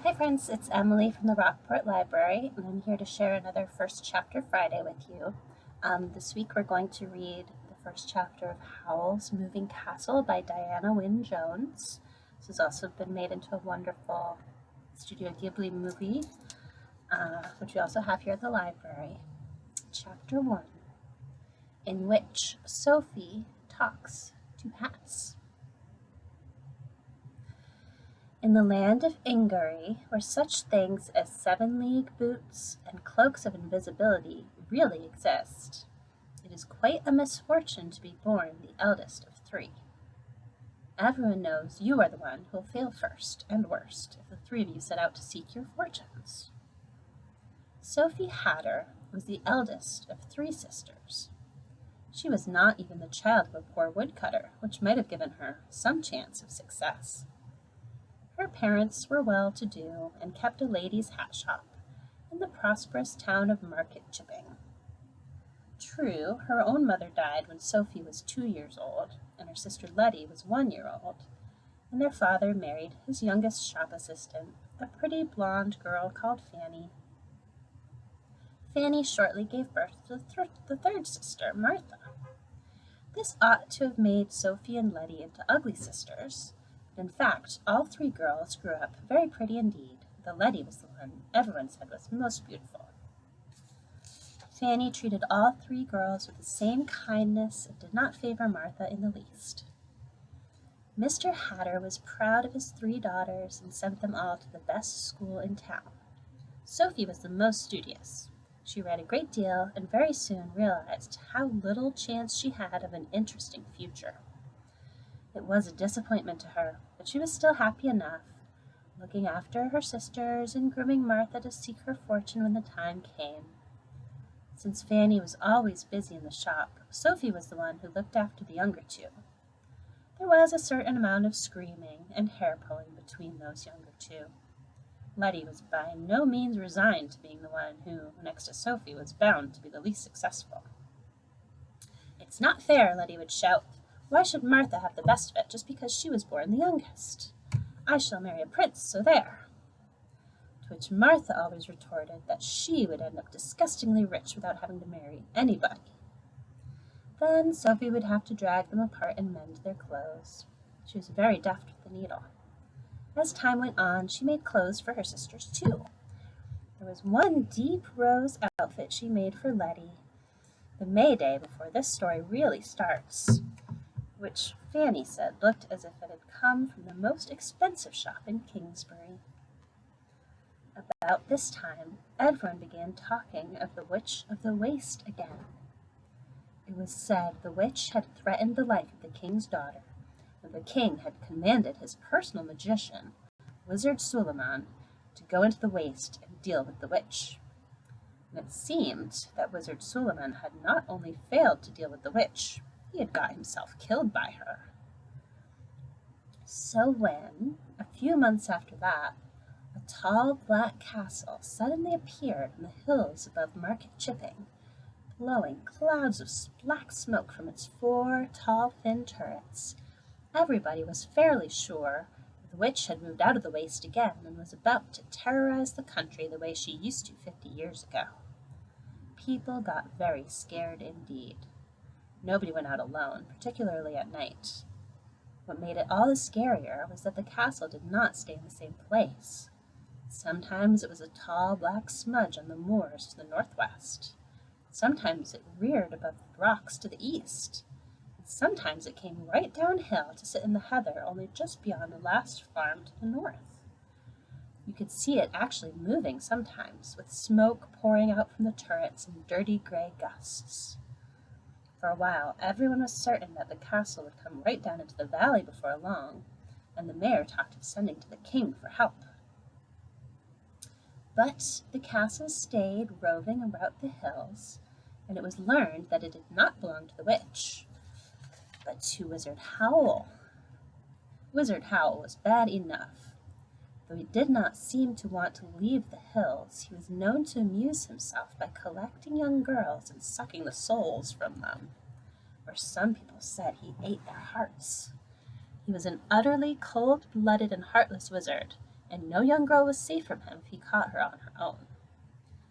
Hi friends, it's Emily from the Rockport Library, and I'm here to share another First Chapter Friday with you. This week we're going to read the first chapter of Howls Moving Castle by Diana Wynne Jones. This has also been made into a wonderful Studio Ghibli movie, which we also have here at the library. Chapter 1, in which Sophie talks to hats. In the land of Ingary, where such things as 7-league boots and cloaks of invisibility really exist, it is quite a misfortune to be born the eldest of 3. Everyone knows you are the one who will fail first and worst if the 3 of you set out to seek your fortunes. Sophie Hatter was the eldest of 3 sisters. She was not even the child of a poor woodcutter, which might have given her some chance of success. Her parents were well-to-do and kept a ladies' hat shop in the prosperous town of Market Chipping. True, her own mother died when Sophie was 2 years old, and her sister Letty was 1 year old, and their father married his youngest shop assistant, a pretty blonde girl called Fanny. Fanny shortly gave birth to the third sister, Martha. This ought to have made Sophie and Letty into ugly sisters. In fact, all 3 girls grew up very pretty indeed, though Letty was the one everyone said was most beautiful. Fanny treated all 3 girls with the same kindness and did not favor Martha in the least. Mr. Hatter was proud of his 3 daughters and sent them all to the best school in town. Sophie was the most studious. She read a great deal and very soon realized how little chance she had of an interesting future. It was a disappointment to her, but she was still happy enough, looking after her sisters and grooming Martha to seek her fortune when the time came. Since Fanny was always busy in the shop, Sophie was the one who looked after the younger 2. There was a certain amount of screaming and hair-pulling between those younger 2. Letty was by no means resigned to being the one who, next to Sophie, was bound to be the least successful. "It's not fair," Letty would shout. "Why should Martha have the best of it just because she was born the youngest? I shall marry a prince, so there." To which Martha always retorted that she would end up disgustingly rich without having to marry anybody. Then Sophie would have to drag them apart and mend their clothes. She was very deft with the needle. As time went on, she made clothes for her sisters too. There was one deep rose outfit she made for Letty, the May Day before this story really starts, which Fanny said looked as if it had come from the most expensive shop in Kingsbury. About this time, everyone began talking of the Witch of the Waste again. It was said the witch had threatened the life of the king's daughter, and the king had commanded his personal magician, Wizard Suleiman, to go into the waste and deal with the witch. And it seemed that Wizard Suleiman had not only failed to deal with the witch, he had got himself killed by her. So when, a few months after that, a tall black castle suddenly appeared on the hills above Market Chipping, blowing clouds of black smoke from its 4 tall, thin turrets, everybody was fairly sure the witch had moved out of the waste again and was about to terrorize the country the way she used to 50 years ago. People got very scared indeed. Nobody went out alone, particularly at night. What made it all the scarier was that the castle did not stay in the same place. Sometimes it was a tall black smudge on the moors to the northwest. Sometimes it reared above the rocks to the east. And sometimes it came right downhill to sit in the heather only just beyond the last farm to the north. You could see it actually moving sometimes, with smoke pouring out from the turrets in dirty gray gusts. For a while, everyone was certain that the castle would come right down into the valley before long, and the mayor talked of sending to the king for help. But the castle stayed roving about the hills, and it was learned that it did not belong to the witch, but to Wizard Howl. Wizard Howl was bad enough. Though he did not seem to want to leave the hills, he was known to amuse himself by collecting young girls and sucking the souls from them, or some people said he ate their hearts. He was an utterly cold-blooded and heartless wizard, and no young girl was safe from him if he caught her on her own.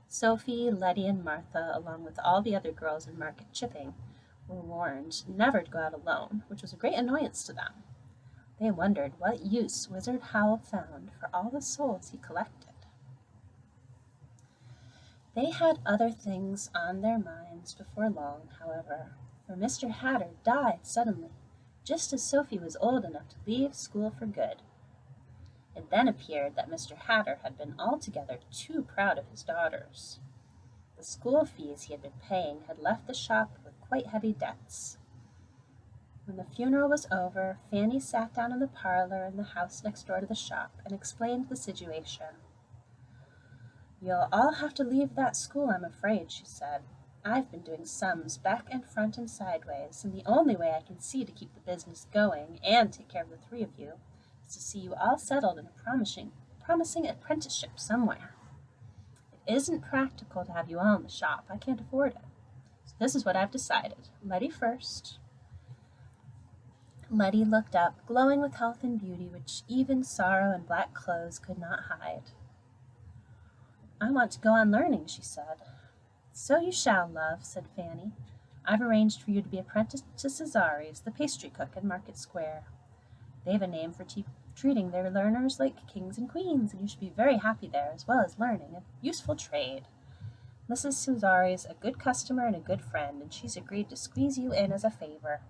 Sophie, Letty, and Martha, along with all the other girls in Market Chipping, were warned never to go out alone, which was a great annoyance to them. They wondered what use Wizard Howl found for all the souls he collected. They had other things on their minds before long, however, for Mr. Hatter died suddenly, just as Sophie was old enough to leave school for good. It then appeared that Mr. Hatter had been altogether too proud of his daughters. The school fees he had been paying had left the shop with quite heavy debts. When the funeral was over, Fanny sat down in the parlor in the house next door to the shop and explained the situation. "You'll all have to leave that school, I'm afraid," she said. "I've been doing sums back and front and sideways, and the only way I can see to keep the business going and take care of the three of you is to see you all settled in a promising apprenticeship somewhere. It isn't practical to have you all in the shop. I can't afford it. So this is what I've decided. Letty first." Letty looked up, glowing with health and beauty, which even sorrow and black clothes could not hide. "I want to go on learning," she said. "So you shall, love," said Fanny. "I've arranged for you to be apprenticed to Cesare's, the pastry cook in Market Square. They've a name for treating their learners like kings and queens, and you should be very happy there, as well as learning a useful trade. Mrs. Cesare's a good customer and a good friend, and she's agreed to squeeze you in as a favor."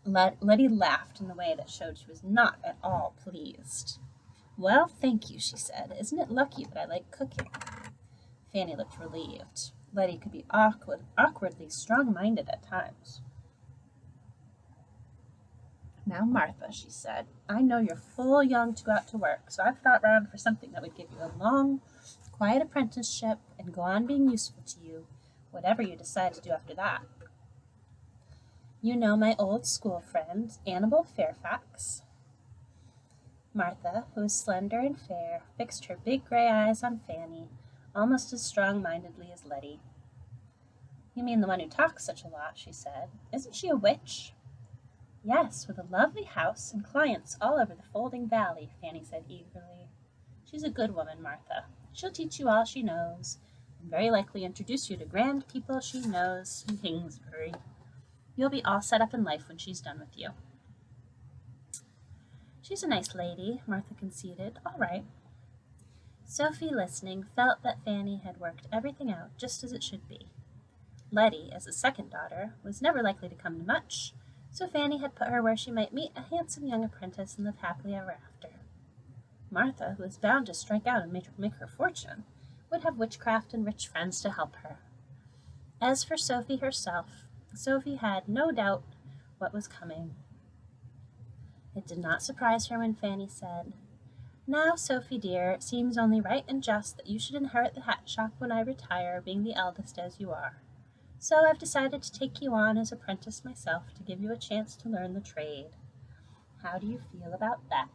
Letty laughed in a way that showed she was not at all pleased. "Well, thank you," she said. "Isn't it lucky that I like cooking?" Fanny looked relieved. Letty could be awkwardly strong-minded at times. "Now, Martha," she said, "I know you're full young to go out to work, so I've thought round for something that would give you a long, quiet apprenticeship and go on being useful to you, whatever you decide to do after that. You know my old school friend, Annabel Fairfax?" Martha, who was slender and fair, fixed her big gray eyes on Fanny, almost as strong-mindedly as Letty. "You mean the one who talks such a lot," she said. "Isn't she a witch?" "Yes, with a lovely house and clients all over the Folding Valley," Fanny said eagerly. "She's a good woman, Martha. She'll teach you all she knows, and very likely introduce you to grand people she knows in Kingsbury. You'll be all set up in life when she's done with you." "She's a nice lady," Martha conceded. "All right." Sophie, listening, felt that Fanny had worked everything out just as it should be. Letty, as a second daughter, was never likely to come to much, so Fanny had put her where she might meet a handsome young apprentice and live happily ever after. Martha, who was bound to strike out and make her fortune, would have witchcraft and rich friends to help her. As for Sophie herself, Sophie had no doubt what was coming. It did not surprise her when Fanny said, "Now, Sophie dear, it seems only right and just that you should inherit the hat shop when I retire, being the eldest as you are. So I've decided to take you on as apprentice myself to give you a chance to learn the trade. How do you feel about that?"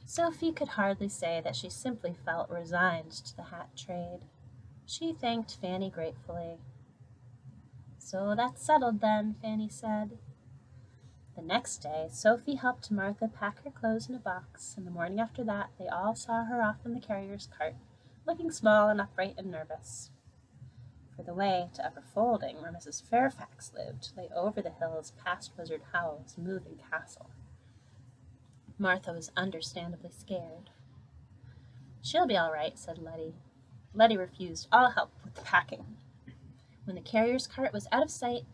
Sophie could hardly say that she simply felt resigned to the hat trade. She thanked Fanny gratefully. "So that's settled then," Fanny said. The next day, Sophie helped Martha pack her clothes in a box, and the morning after that they all saw her off in the carrier's cart, looking small and upright and nervous. For the way to Upper Folding, where Mrs. Fairfax lived, lay over the hills past Wizard Howl's moving castle. Martha was understandably scared. "She'll be all right," said Letty. Letty refused all help with the packing. When the carrier's cart was out of sight,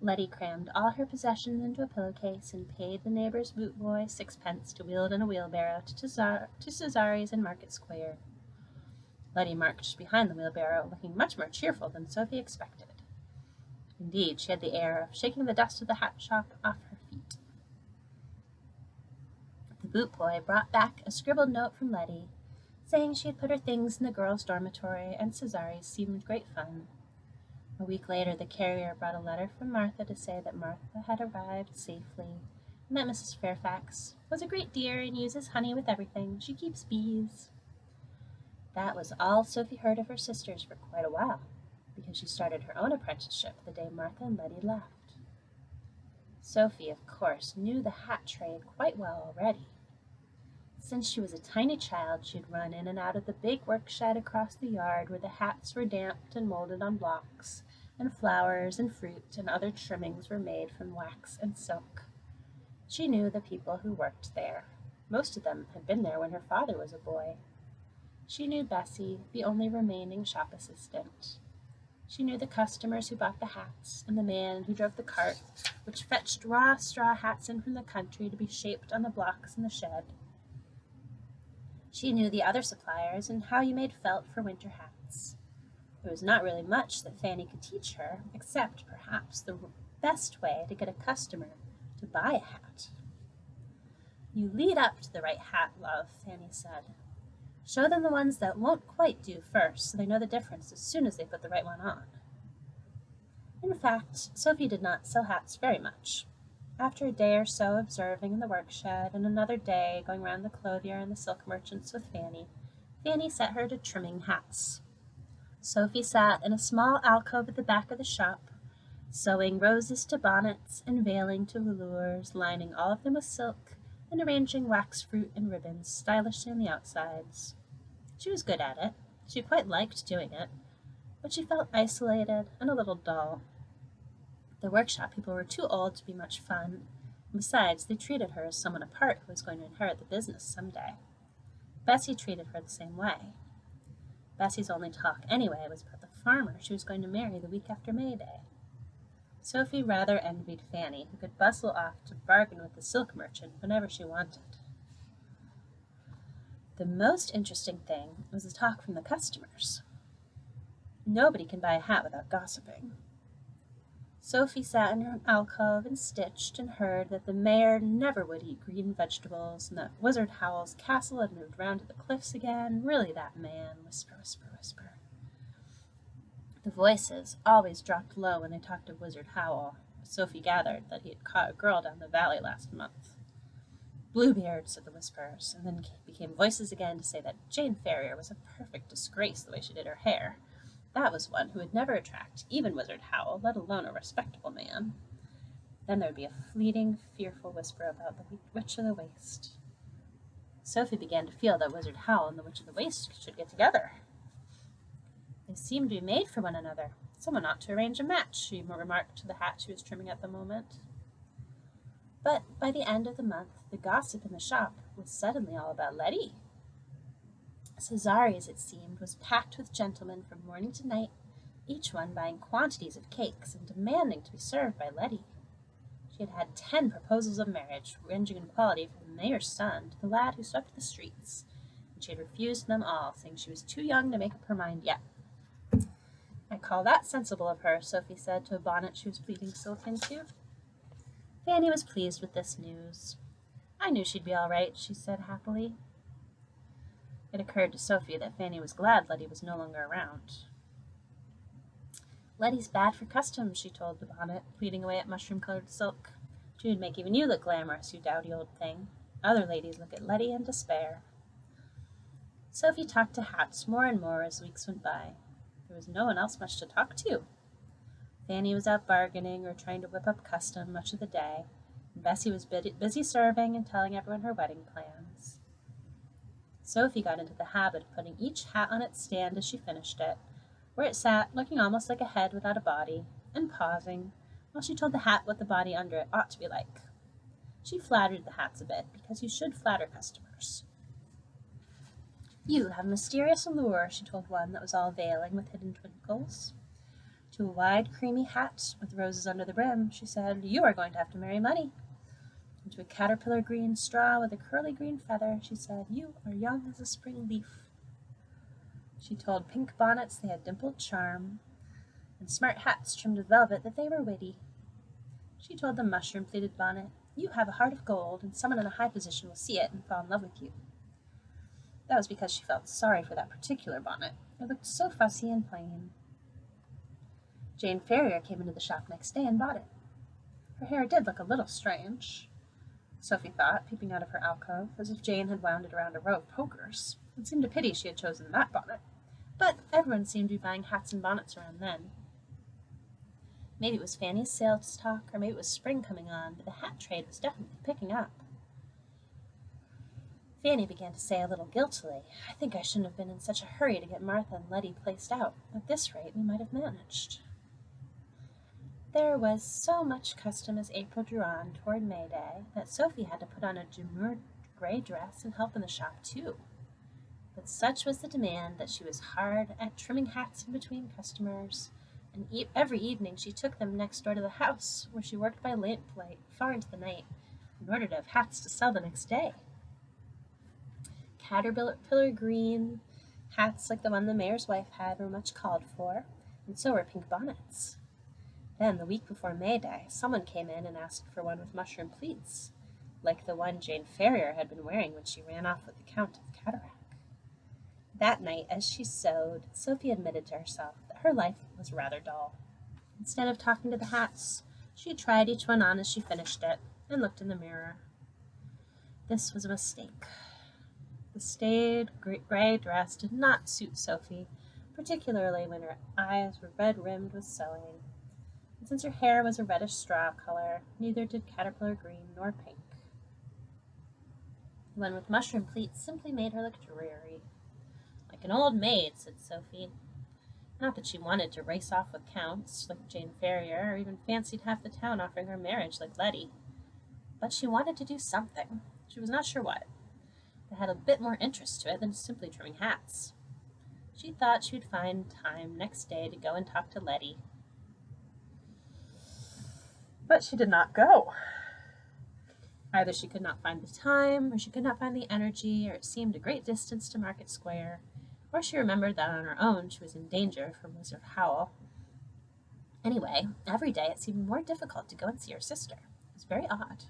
Letty crammed all her possessions into a pillowcase and paid the neighbor's boot boy 6 pence to wheel it in a wheelbarrow to Cesare's in Market Square. Letty marched behind the wheelbarrow, looking much more cheerful than Sophie expected. Indeed, she had the air of shaking the dust of the hat shop off her feet. The boot boy brought back a scribbled note from Letty, saying she had put her things in the girls' dormitory, and Cesare's seemed great fun. A week later, the carrier brought a letter from Martha to say that Martha had arrived safely, and that Mrs. Fairfax was a great dear and uses honey with everything. She keeps bees. That was all Sophie heard of her sisters for quite a while, because she started her own apprenticeship the day Martha and Letty left. Sophie, of course, knew the hat trade quite well already. Since she was a tiny child, she had run in and out of the big work shed across the yard where the hats were damped and molded on blocks, and flowers and fruit and other trimmings were made from wax and silk. She knew the people who worked there. Most of them had been there when her father was a boy. She knew Bessie, the only remaining shop assistant. She knew the customers who bought the hats, and the man who drove the cart, which fetched raw straw hats in from the country to be shaped on the blocks in the shed. She knew the other suppliers and how you made felt for winter hats. There was not really much that Fanny could teach her, except perhaps the best way to get a customer to buy a hat. You lead up to the right hat, love, Fanny said. Show them the ones that won't quite do first, so they know the difference as soon as they put the right one on. In fact, Sophie did not sell hats very much. After a day or so observing in the work shed, and another day going round the clothier and the silk merchants with Fanny, Fanny set her to trimming hats. Sophie sat in a small alcove at the back of the shop, sewing roses to bonnets and veiling to velours, lining all of them with silk, and arranging wax fruit and ribbons stylishly on the outsides. She was good at it. She quite liked doing it, but she felt isolated and a little dull. The workshop people were too old to be much fun, and besides, they treated her as someone apart who was going to inherit the business someday. Bessie treated her the same way. Bessie's only talk anyway was about the farmer she was going to marry the week after May Day. Sophie rather envied Fanny, who could bustle off to bargain with the silk merchant whenever she wanted. The most interesting thing was the talk from the customers. Nobody can buy a hat without gossiping. Sophie sat in her alcove and stitched and heard that the mayor never would eat green vegetables, and that Wizard Howl's castle had moved round to the cliffs again. Really, that man, whisper, whisper, whisper. The voices always dropped low when they talked of Wizard Howl. Sophie gathered that he had caught a girl down the valley last month. Bluebeard, said the whispers, and then became voices again to say that Jane Ferrier was a perfect disgrace the way she did her hair. That was one who would never attract even Wizard Howl, let alone a respectable man. Then there would be a fleeting, fearful whisper about the Witch of the Waste. Sophie began to feel that Wizard Howl and the Witch of the Waste should get together. They seemed to be made for one another. Someone ought to arrange a match, she remarked to the hat she was trimming at the moment. But by the end of the month, the gossip in the shop was suddenly all about Letty. Cesari's, it seemed, was packed with gentlemen from morning to night, each one buying quantities of cakes and demanding to be served by Letty. She had had 10 proposals of marriage, ranging in quality from the mayor's son to the lad who swept the streets, and she had refused them all, saying she was too young to make up her mind yet. I call that sensible of her, Sophie said to a bonnet she was pleating silk into. Fanny was pleased with this news. I knew she'd be all right, she said happily. It occurred to Sophie that Fanny was glad Letty was no longer around. Letty's bad for customs, she told the bonnet, pleating away at mushroom-colored silk. She would make even you look glamorous, you dowdy old thing. Other ladies look at Letty and despair. Sophie talked to hats more and more as weeks went by. There was no one else much to talk to. Fanny was out bargaining or trying to whip up custom much of the day, and Bessie was busy serving and telling everyone her wedding plans. Sophie got into the habit of putting each hat on its stand as she finished it, where it sat looking almost like a head without a body, and pausing, while she told the hat what the body under it ought to be like. She flattered the hats a bit, because you should flatter customers. You have a mysterious allure, she told one that was all veiling with hidden twinkles. To a wide, creamy hat with roses under the brim, she said, you are going to have to marry money. And to a caterpillar green straw with a curly green feather, she said, you are young as a spring leaf. She told pink bonnets they had dimpled charm, and smart hats trimmed with velvet that they were witty. She told the mushroom-pleated bonnet, you have a heart of gold, and someone in a high position will see it and fall in love with you. That was because she felt sorry for that particular bonnet. It looked so fussy and plain. Jane Ferrier came into the shop next day and bought it. Her hair did look a little strange, Sophie thought, peeping out of her alcove, as if Jane had wound it around a row of pokers. It seemed a pity she had chosen that bonnet, but everyone seemed to be buying hats and bonnets around then. Maybe it was Fanny's sales talk, or maybe it was spring coming on, but the hat trade was definitely picking up. Fanny began to say a little guiltily, "I think I shouldn't have been in such a hurry to get Martha and Letty placed out. At this rate, we might have managed." There was so much custom as April drew on toward May Day that Sophie had to put on a demure gray dress and help in the shop too. But such was the demand that she was hard at trimming hats in between customers, and every evening she took them next door to the house, where she worked by lamplight far into the night in order to have hats to sell the next day. Caterpillar green hats like the one the mayor's wife had were much called for, and so were pink bonnets. Then, the week before May Day, someone came in and asked for one with mushroom pleats, like the one Jane Ferrier had been wearing when she ran off with the Count of Cataract. That night, as she sewed, Sophie admitted to herself that her life was rather dull. Instead of talking to the hats, she tried each one on as she finished it and looked in the mirror. This was a mistake. The staid gray dress did not suit Sophie, particularly when her eyes were red-rimmed with sewing. And since her hair was a reddish straw color, neither did caterpillar green nor pink. The one with mushroom pleats simply made her look dreary. "Like an old maid," said Sophie. Not that she wanted to race off with counts like Jane Ferrier, or even fancied half the town offering her marriage like Letty. But she wanted to do something. She was not sure what. It had a bit more interest to it than simply trimming hats. She thought she would find time next day to go and talk to Letty. But she did not go. Either she could not find the time, or she could not find the energy, or it seemed a great distance to Market Square, or she remembered that on her own she was in danger from Wizard Howl. Anyway, every day it seemed more difficult to go and see her sister. It was very odd.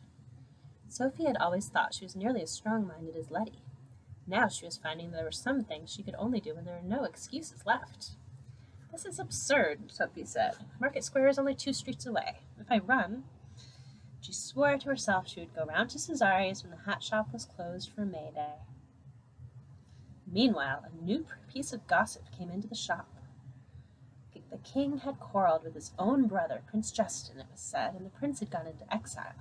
Sophie had always thought she was nearly as strong-minded as Letty. Now she was finding there were some things she could only do when there were no excuses left. "This is absurd," Sophie said. "Market Square is only 2 streets away. If I run—" She swore to herself she would go round to Cesari's when the hat shop was closed for May Day. Meanwhile, a new piece of gossip came into the shop. The king had quarreled with his own brother, Prince Justin, it was said, and the prince had gone into exile.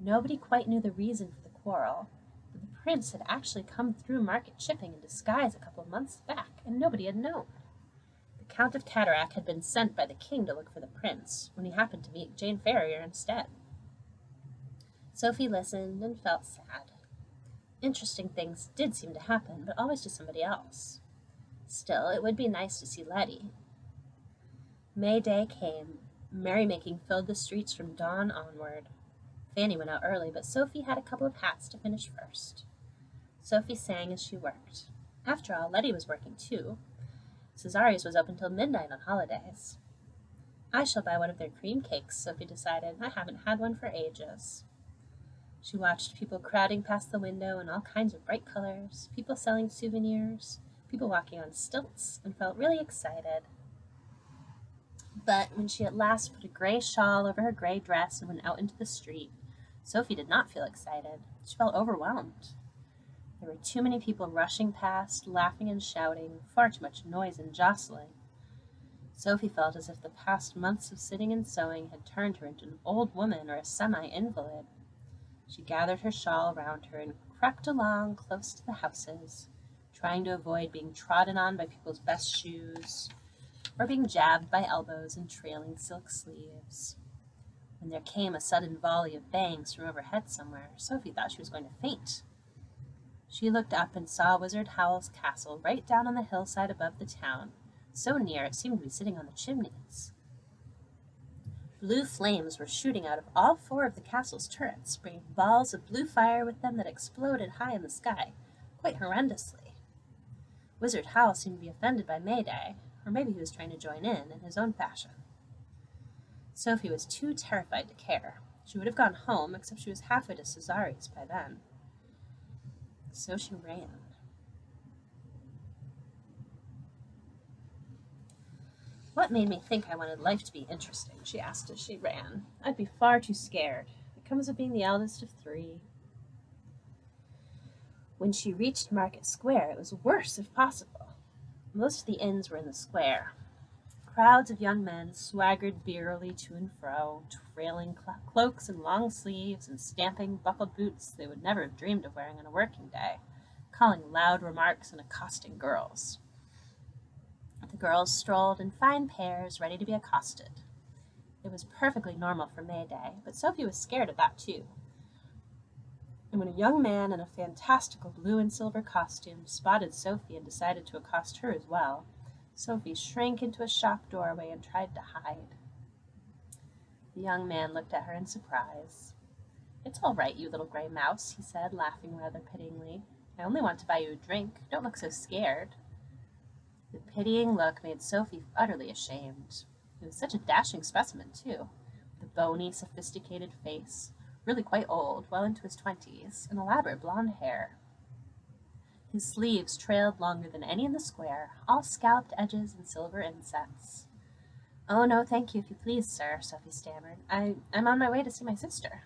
Nobody quite knew the reason for the quarrel, but the prince had actually come through market shipping in disguise a couple of months back, and nobody had known. The Count of Cataract had been sent by the king to look for the prince, when he happened to meet Jane Ferrier instead. Sophie listened and felt sad. Interesting things did seem to happen, but always to somebody else. Still, it would be nice to see Letty. May Day came. Merrymaking filled the streets from dawn onward. Fanny went out early, but Sophie had a couple of hats to finish first. Sophie sang as she worked. After all, Letty was working too. Cesari's was open till midnight on holidays. "I shall buy one of their cream cakes," Sophie decided. "I haven't had one for ages." She watched people crowding past the window in all kinds of bright colors, people selling souvenirs, people walking on stilts, and felt really excited. But when she at last put a gray shawl over her gray dress and went out into the street, Sophie did not feel excited. She felt overwhelmed. There were too many people rushing past, laughing and shouting, far too much noise and jostling. Sophie felt as if the past months of sitting and sewing had turned her into an old woman or a semi-invalid. She gathered her shawl around her and crept along close to the houses, trying to avoid being trodden on by people's best shoes, or being jabbed by elbows and trailing silk sleeves. When there came a sudden volley of bangs from overhead somewhere, Sophie thought she was going to faint. She looked up and saw Wizard Howl's castle right down on the hillside above the town, so near it seemed to be sitting on the chimneys. Blue flames were shooting out of all 4 of the castle's turrets, bringing balls of blue fire with them that exploded high in the sky, quite horrendously. Wizard Howl seemed to be offended by May Day, or maybe he was trying to join in his own fashion. Sophie was too terrified to care. She would have gone home, except she was halfway to Cesari's by then. So she ran. "What made me think I wanted life to be interesting?" she asked as she ran. "I'd be far too scared. It comes of being the eldest of 3. When she reached Market Square, it was worse if possible. Most of the inns were in the square. Crowds of young men swaggered beerily to and fro, trailing cloaks and long sleeves and stamping buckled boots they would never have dreamed of wearing on a working day, calling loud remarks and accosting girls. The girls strolled in fine pairs, ready to be accosted. It was perfectly normal for May Day, but Sophie was scared of that too. And when a young man in a fantastical blue and silver costume spotted Sophie and decided to accost her as well, Sophie shrank into a shop doorway and tried to hide. The young man looked at her in surprise. "It's all right, you little gray mouse," he said, laughing rather pityingly. "I only want to buy you a drink. Don't look so scared." The pitying look made Sophie utterly ashamed. He was such a dashing specimen, too, with a bony, sophisticated face, really quite old, well into his 20s, and elaborate blonde hair. His sleeves trailed longer than any in the square, all scalloped edges and silver insets. "Oh, no, thank you, if you please, sir," Sophie stammered. I'm on my way to see my sister."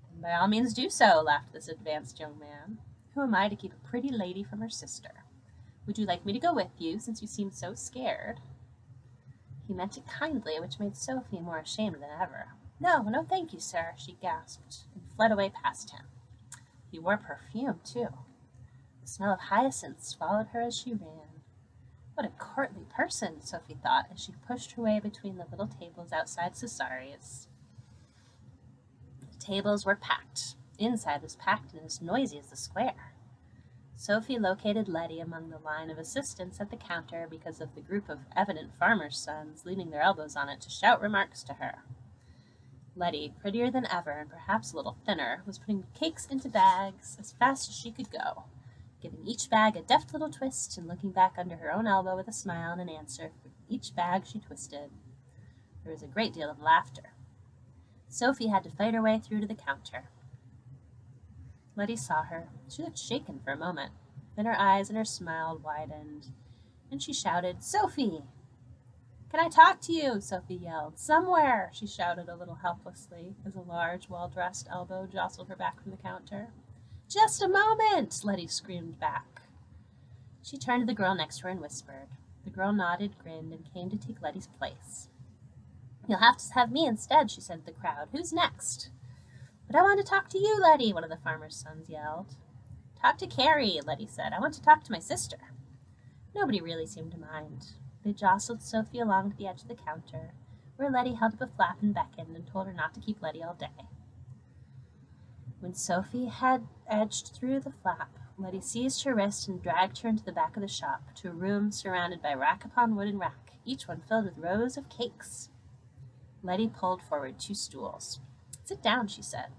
"Then by all means do so," laughed this advanced young man. "Who am I to keep a pretty lady from her sister? Would you like me to go with you, since you seem so scared?" He meant it kindly, which made Sophie more ashamed than ever. No, thank you, sir," she gasped, and fled away past him. He wore perfume, too. The smell of hyacinths followed her as she ran. What a courtly person, Sophie thought, as she pushed her way between the little tables outside Cesari's. The tables were packed. Inside was packed and as noisy as the square. Sophie located Letty among the line of assistants at the counter because of the group of evident farmers' sons leaning their elbows on it to shout remarks to her. Letty, prettier than ever and perhaps a little thinner, was putting cakes into bags as fast as she could go, giving each bag a deft little twist and looking back under her own elbow with a smile and an answer for each bag she twisted. There was a great deal of laughter. Sophie had to fight her way through to the counter. Letty saw her. She looked shaken for a moment. Then her eyes and her smile widened, and she shouted, "Sophie!" "Can I talk to you?" Sophie yelled. "Somewhere!" she shouted a little helplessly, as a large, well-dressed elbow jostled her back from the counter. "Just a moment!" Letty screamed back. She turned to the girl next to her and whispered. The girl nodded, grinned, and came to take Letty's place. "You'll have to have me instead," she said to the crowd. "Who's next?" "But I want to talk to you, Letty," one of the farmer's sons yelled. "Talk to Carrie," Letty said. "I want to talk to my sister." Nobody really seemed to mind. They jostled Sophie along to the edge of the counter, where Letty held up a flap and beckoned and told her not to keep Letty all day. When Sophie had edged through the flap, Letty seized her wrist and dragged her into the back of the shop, to a room surrounded by rack upon wooden rack, each one filled with rows of cakes. Letty pulled forward 2 stools. "Sit down," she said.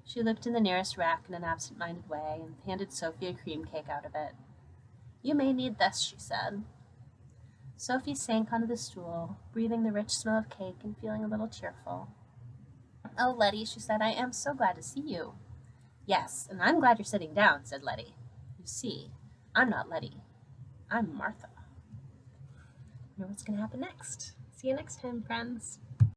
She looked in the nearest rack in an absent-minded way and handed Sophie a cream cake out of it. "You may need this," she said. Sophie sank onto the stool, breathing the rich smell of cake and feeling a little tearful. "Oh, Letty," she said, "I am so glad to see you." "Yes, and I'm glad you're sitting down," said Letty. "You see, I'm not Letty. I'm Martha." I wonder what's going to happen next. See you next time, friends.